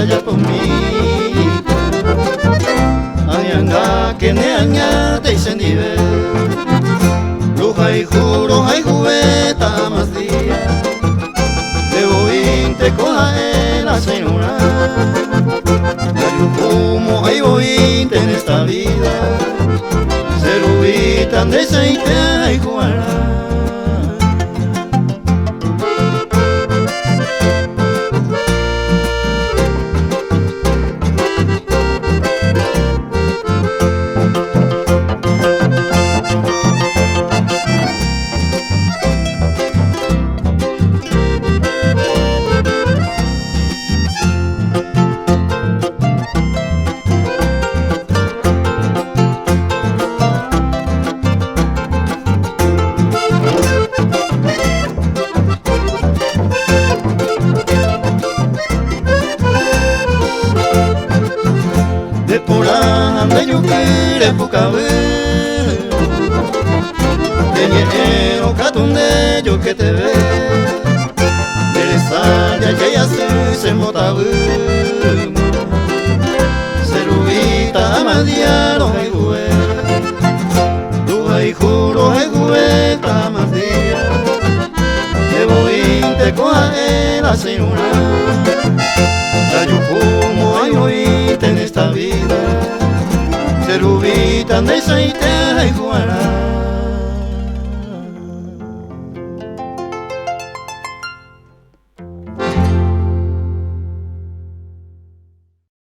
ya por mí. Añanga que ne aña te sendive. Luja y juro hay jugueta más día. Debo irte con la señora. Como hay voy en esta vida. Se rubitan de aceite y jugará. De por ande yo quiere poca vez. De niero catunde yo que te ve. De salia que ya se motaba. Se rubita amadiano hay jugué. Tu hay juro hay jugueta más día. Debo irte con la señora. Ya yo como hay oíte en esta vida. Se rubitan de aceite y jugará.